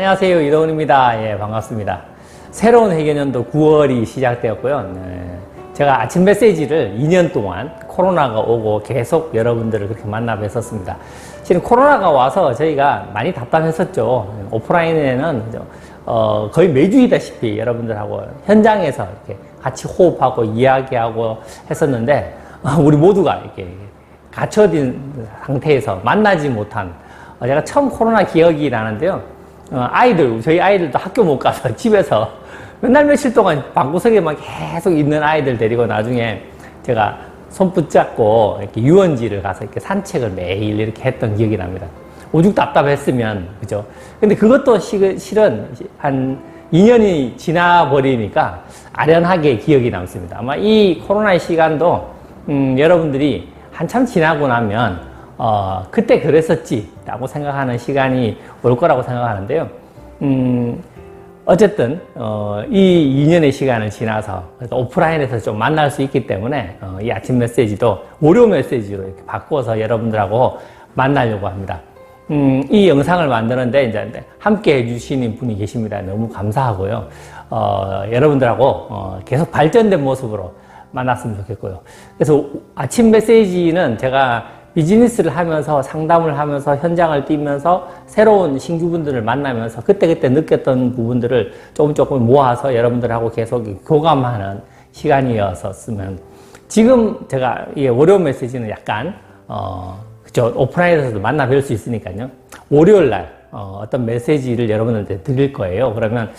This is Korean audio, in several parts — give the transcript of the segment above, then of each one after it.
안녕하세요. 이동훈입니다. 예, 반갑습니다. 새로운 회계년도 9월이 시작되었고요. 제가 아침 메시지를 2년 동안 코로나가 오고 계속 여러분들을 그렇게 만나 뵀었습니다. 실은 코로나가 와서 저희가 많이 답답했었죠. 오프라인에는 거의 매주이다시피 여러분들하고 현장에서 이렇게 같이 호흡하고 이야기하고 했었는데, 우리 모두가 이렇게 갇혀진 상태에서 만나지 못한, 제가 처음 코로나 기억이 나는데요. 저희 아이들도 학교 못 가서 집에서 맨날 며칠 동안 방구석에만 계속 있는 아이들 데리고 나중에 제가 손 붙잡고 이렇게 유원지를 가서 이렇게 산책을 매일 이렇게 했던 기억이 납니다. 오죽 답답했으면, 그죠? 근데 그것도 실은 한 2년이 지나버리니까 아련하게 기억이 남습니다. 아마 이 코로나의 시간도, 여러분들이 한참 지나고 나면, 그때 그랬었지 라고 생각하는 시간이 올 거라고 생각하는데요. 어쨌든 이 2년의 시간을 지나서 오프라인에서 좀 만날 수 있기 때문에 이 아침 메시지도 월요 메시지로 이렇게 바꿔서 여러분들하고 만나려고 합니다. 이 영상을 만드는데 이제 함께 해주시는 분이 계십니다. 너무 감사하고요. 여러분들하고 계속 발전된 모습으로 만났으면 좋겠고요. 그래서 아침 메시지는 제가 비즈니스를 하면서 상담을 하면서 현장을 뛰면서 새로운 신규분들을 만나면서 그때그때 느꼈던 부분들을 조금 모아서 여러분들하고 계속 교감하는 시간이었었으면, 지금 제가 이 월요 메시지는 약간 그쵸, 오프라인에서도 만나 뵐 수 있으니까요. 월요일 날 어떤 메시지를 여러분들한테 드릴 거예요. 그러면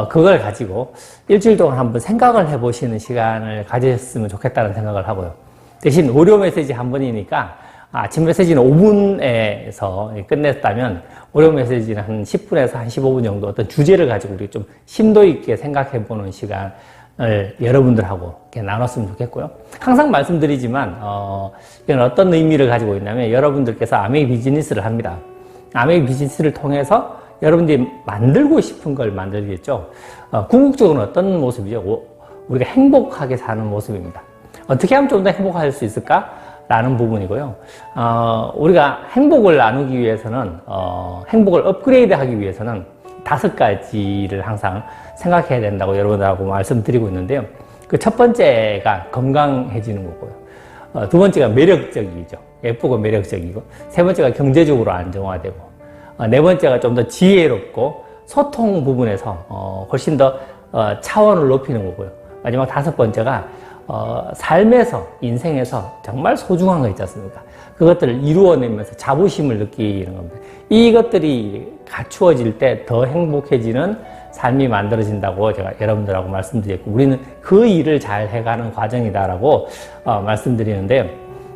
그걸 가지고 일주일 동안 한번 생각을 해보시는 시간을 가지셨으면 좋겠다는 생각을 하고요. 대신 월요 메시지 한 번이니까 아침 메시지는 5분에서 끝냈다면 월요 메시지는 한 10분에서 한 15분 정도 어떤 주제를 가지고 우리 좀 심도 있게 생각해 보는 시간을 여러분들하고 이렇게 나눴으면 좋겠고요. 항상 말씀드리지만 이건 어떤 의미를 가지고 있냐면, 여러분들께서 아메이 비즈니스를 합니다. 아메이 비즈니스를 통해서 여러분들이 만들고 싶은 걸 만들겠죠. 궁극적으로는 어떤 모습이죠? 우리가 행복하게 사는 모습입니다. 어떻게 하면 좀 더 행복할 수 있을까? 라는 부분이고요. 우리가 행복을 나누기 위해서는, 행복을 업그레이드 하기 위해서는 5가지를 항상 생각해야 된다고 여러분들하고 말씀드리고 있는데요. 그 첫 번째가 건강해지는 거고요. 두 번째가 매력적이죠. 예쁘고 매력적이고. 세 번째가 경제적으로 안정화되고. 네 번째가 좀 더 지혜롭고 소통 부분에서 훨씬 더 차원을 높이는 거고요. 마지막 5번째가 삶에서, 인생에서 정말 소중한 거 있지 않습니까? 그것들을 이루어내면서 자부심을 느끼는 겁니다. 이것들이 갖추어질 때 더 행복해지는 삶이 만들어진다고 제가 여러분들하고 말씀드렸고, 우리는 그 일을 잘 해가는 과정이다라고 말씀드리는데요.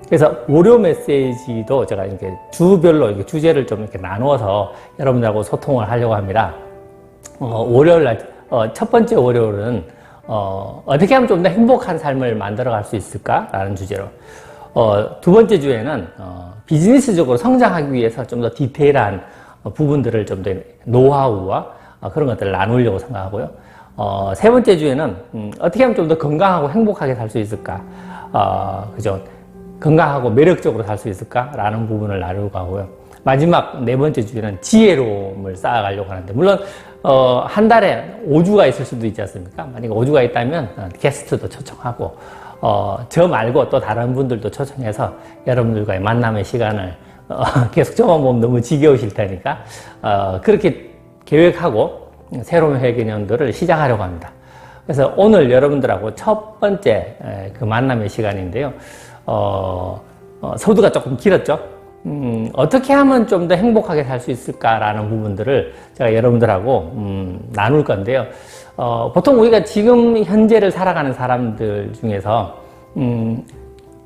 그래서 월요 메시지도 제가 이렇게 주별로 이렇게 주제를 좀 이렇게 나누어서 여러분들하고 소통을 하려고 합니다. 월요일 날, 첫 번째 월요일은 어떻게 하면 좀 더 행복한 삶을 만들어갈 수 있을까라는 주제로, 두 번째 주에는 비즈니스적으로 성장하기 위해서 좀 더 디테일한 부분들을 좀 더 노하우와 그런 것들을 나누려고 생각하고요. 세 번째 주에는 어떻게 하면 좀 더 건강하고 행복하게 살 수 있을까, 그죠? 건강하고 매력적으로 살 수 있을까라는 부분을 나누려고 하고요. 마지막 네 번째 주에는 지혜로움을 쌓아가려고 하는데, 물론 한 달에 5주가 있을 수도 있지 않습니까? 만약에 5주가 있다면 게스트도 초청하고, 저 말고 또 다른 분들도 초청해서 여러분들과의 만남의 시간을 계속 저만 보면 너무 지겨우실 테니까 그렇게 계획하고 새로운 회계년도를 시작하려고 합니다. 그래서 오늘 여러분들하고 첫 번째 그 만남의 시간인데요. 서두가 조금 길었죠? 어떻게 하면 좀 더 행복하게 살 수 있을까라는 부분들을 제가 여러분들하고 나눌 건데요. 보통 우리가 지금 현재를 살아가는 사람들 중에서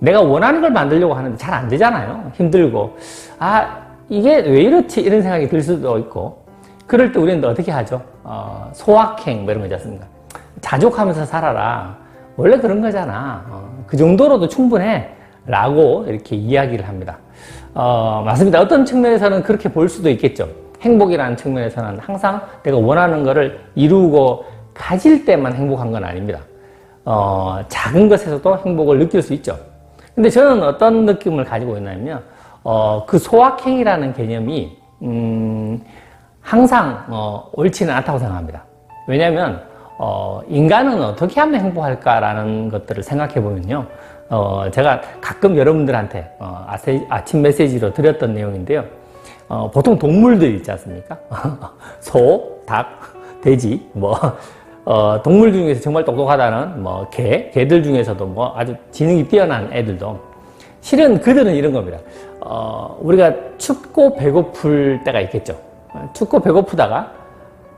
내가 원하는 걸 만들려고 하는데 잘 안 되잖아요. 힘들고, 이게 왜 이렇지? 이런 생각이 들 수도 있고, 그럴 때 우리는 어떻게 하죠? 소확행 뭐 이런 거지 않습니까? 자족하면서 살아라. 원래 그런 거잖아. 그 정도로도 충분해. 라고 이렇게 이야기를 합니다. 맞습니다. 어떤 측면에서는 그렇게 볼 수도 있겠죠. 행복이라는 측면에서는 항상 내가 원하는 거를 이루고 가질 때만 행복한 건 아닙니다. 작은 것에서도 행복을 느낄 수 있죠. 근데 저는 어떤 느낌을 가지고 있냐면요. 그 소확행이라는 개념이, 항상 옳지는 않다고 생각합니다. 왜냐하면 인간은 어떻게 하면 행복할까라는 것들을 생각해 보면요, 제가 가끔 여러분들한테 아침 메시지로 드렸던 내용인데요. 보통 동물들 있지 않습니까? 소, 닭, 돼지, 동물 중에서 정말 똑똑하다는 개들 중에서도 아주 지능이 뛰어난 애들도 실은 그들은 이런 겁니다. 우리가 춥고 배고플 때가 있겠죠. 춥고 배고프다가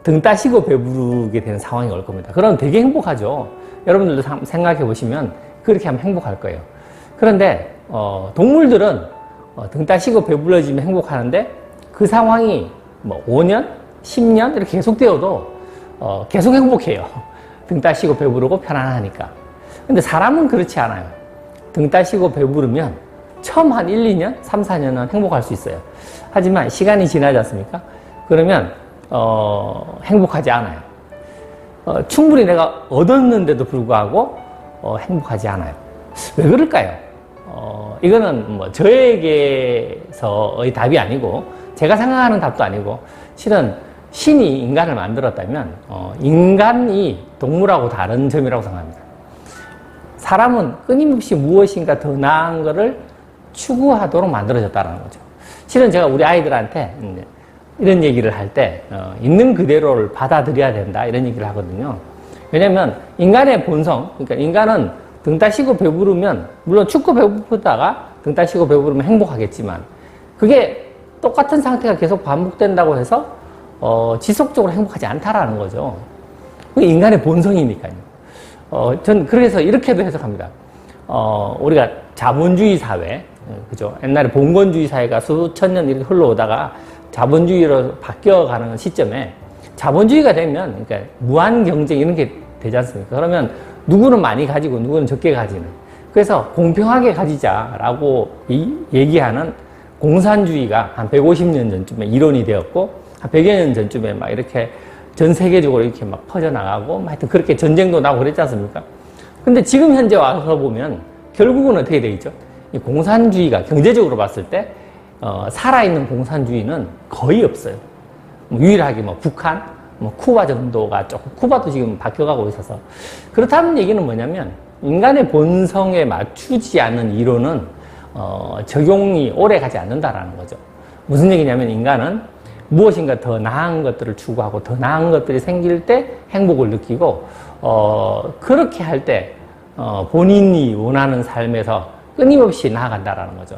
등 따시고 배부르게 되는 상황이 올 겁니다. 그럼 되게 행복하죠. 여러분들도 생각해 보시면 그렇게 하면 행복할 거예요. 그런데 동물들은 등 따시고 배불러지면 행복하는데 그 상황이 5년, 10년 이렇게 계속되어도 계속 행복해요. 등 따시고 배부르고 편안하니까. 근데 사람은 그렇지 않아요. 등 따시고 배부르면 처음 한 1, 2년, 3, 4년은 행복할 수 있어요. 하지만 시간이 지나지 않습니까? 그러면 행복하지 않아요. 충분히 내가 얻었는데도 불구하고 행복하지 않아요. 왜 그럴까요? 이거는 저에게서의 답이 아니고 제가 생각하는 답도 아니고 실은 신이 인간을 만들었다면 인간이 동물하고 다른 점이라고 생각합니다. 사람은 끊임없이 무엇인가 더 나은 것을 추구하도록 만들어졌다는 거죠. 실은 제가 우리 아이들한테 이런 얘기를 할 때 있는 그대로를 받아들여야 된다 이런 얘기를 하거든요. 왜냐하면 인간의 본성, 그러니까 인간은 등 따시고 배부르면 물론 춥고 배고프다가 등 따시고 배부르면 행복하겠지만 그게 똑같은 상태가 계속 반복된다고 해서 지속적으로 행복하지 않다라는 거죠. 그게 인간의 본성이니까요. 전 그래서 이렇게도 해석합니다. 우리가 자본주의 사회, 그죠? 옛날에 봉건주의 사회가 수천 년 이렇게 흘러오다가 자본주의로 바뀌어가는 시점에 자본주의가 되면, 그러니까 무한 경쟁 이런 게 되지 않습니까? 그러면 누구는 많이 가지고 누구는 적게 가지는. 그래서 공평하게 가지자라고 얘기하는 공산주의가 한 150년 전쯤에 이론이 되었고, 한 100여 년 전쯤에 막 이렇게 전 세계적으로 이렇게 막 퍼져나가고, 하여튼 그렇게 전쟁도 나고 그랬지 않습니까? 근데 지금 현재 와서 보면 결국은 어떻게 돼 있죠? 이 공산주의가 경제적으로 봤을 때 살아있는 공산주의는 거의 없어요. 유일하게 북한, 쿠바 정도가 조금, 쿠바도 지금 바뀌어가고 있어서. 그렇다는 얘기는 뭐냐면 인간의 본성에 맞추지 않는 이론은 적용이 오래 가지 않는다라는 거죠. 무슨 얘기냐면 인간은 무엇인가 더 나은 것들을 추구하고 더 나은 것들이 생길 때 행복을 느끼고 그렇게 할 때 본인이 원하는 삶에서 끊임없이 나아간다라는 거죠.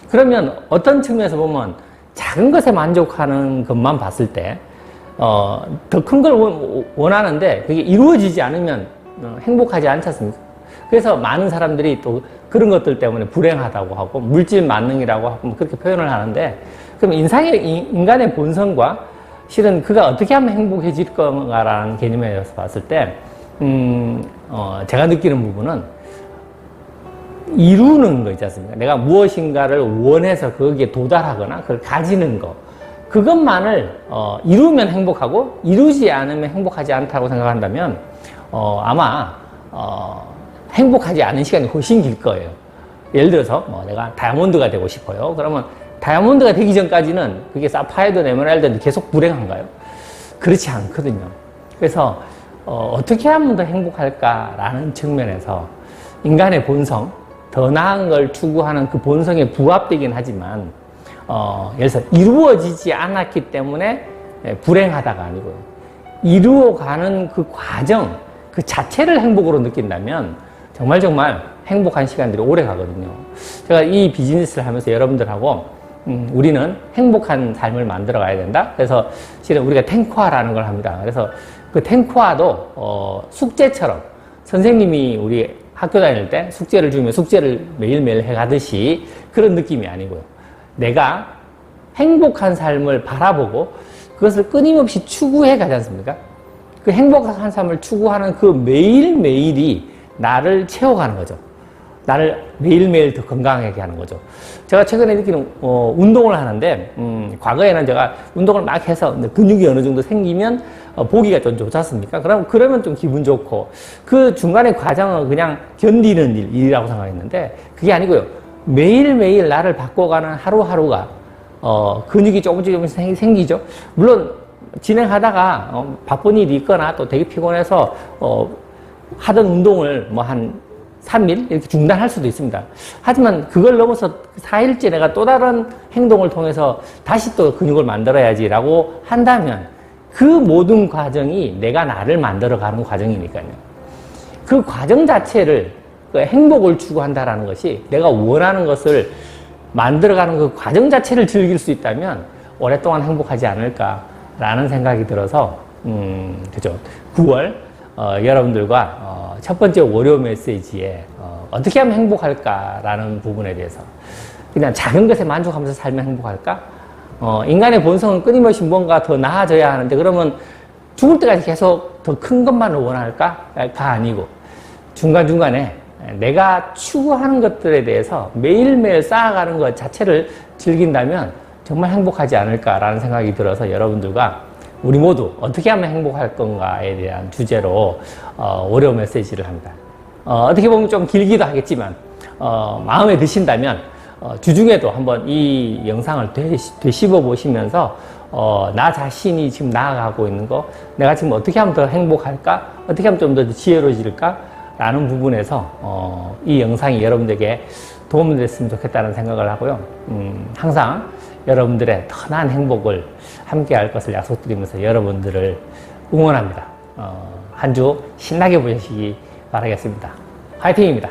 그러면 어떤 측면에서 보면 작은 것에 만족하는 것만 봤을 때 더 큰 걸 원하는데 그게 이루어지지 않으면 행복하지 않지 않습니까? 그래서 많은 사람들이 또 그런 것들 때문에 불행하다고 하고 물질 만능이라고 하고 그렇게 표현을 하는데, 그럼 인간의 본성과 실은 그가 어떻게 하면 행복해질 건가라는 개념에서 봤을 때 제가 느끼는 부분은 이루는 거 있지 않습니까? 내가 무엇인가를 원해서 거기에 도달하거나 그걸 가지는 거, 그것만을 이루면 행복하고 이루지 않으면 행복하지 않다고 생각한다면 아마 행복하지 않은 시간이 훨씬 길 거예요. 예를 들어서 내가 다이아몬드가 되고 싶어요. 그러면 다이아몬드가 되기 전까지는 그게 사파이어든 에메랄드든 계속 불행한가요? 그렇지 않거든요. 그래서 어떻게 하면 더 행복할까라는 측면에서 인간의 본성, 더 나은 걸 추구하는 그 본성에 부합되긴 하지만 예를 들어서 이루어지지 않았기 때문에 불행하다가 아니고요. 이루어가는 그 과정, 그 자체를 행복으로 느낀다면 정말 행복한 시간들이 오래 가거든요. 제가 이 비즈니스를 하면서 여러분들하고 우리는 행복한 삶을 만들어 가야 된다. 그래서 실은 우리가 탱크화라는 걸 합니다. 그래서 그 탱크화도 숙제처럼 선생님이 우리 학교 다닐 때 숙제를 주면 숙제를 매일매일 해가듯이 그런 느낌이 아니고요. 내가 행복한 삶을 바라보고 그것을 끊임없이 추구해 가지 않습니까? 그 행복한 삶을 추구하는 그 매일매일이 나를 채워가는 거죠. 나를 매일매일 더 건강하게 하는 거죠. 제가 최근에 느끼는 운동을 하는데 과거에는 제가 운동을 막 해서 근육이 어느 정도 생기면 보기가 좀 좋지 않습니까? 그러면 좀 기분 좋고 그 중간의 과정은 그냥 견디는 일이라고 생각했는데 그게 아니고요. 매일매일 나를 바꿔가는 하루하루가 근육이 조금씩 생기죠. 물론 진행하다가 바쁜 일이 있거나 또 되게 피곤해서 하던 운동을 뭐 한 3일 이렇게 중단할 수도 있습니다. 하지만 그걸 넘어서 4일째 내가 또 다른 행동을 통해서 다시 또 근육을 만들어야지라고 한다면 그 모든 과정이 내가 나를 만들어가는 과정이니까요. 그 과정 자체를 그 행복을 추구한다라는 것이 내가 원하는 것을 만들어가는 그 과정 자체를 즐길 수 있다면 오랫동안 행복하지 않을까라는 생각이 들어서 그죠. 9월 여러분들과 첫 번째 월요 메시지에 어떻게 하면 행복할까라는 부분에 대해서 그냥 작은 것에 만족하면서 살면 행복할까? 인간의 본성은 끊임없이 뭔가 더 나아져야 하는데 그러면 죽을 때까지 계속 더 큰 것만을 원할까? 가 아니고 중간중간에 내가 추구하는 것들에 대해서 매일매일 쌓아가는 것 자체를 즐긴다면 정말 행복하지 않을까라는 생각이 들어서 여러분들과 우리 모두 어떻게 하면 행복할 건가에 대한 주제로 월요 메시지를 합니다. 어떻게 보면 좀 길기도 하겠지만 마음에 드신다면 주중에도 한번 이 영상을 되씹어 보시면서 나 자신이 지금 나아가고 있는 거 내가 지금 어떻게 하면 더 행복할까? 어떻게 하면 좀 더 지혜로워질까? 라는 부분에서 이 영상이 여러분들에게 도움이 됐으면 좋겠다는 생각을 하고요. 항상 여러분들의 더 나은 행복을 함께 할 것을 약속드리면서 여러분들을 응원합니다. 한 주 신나게 보내시기 바라겠습니다. 화이팅입니다.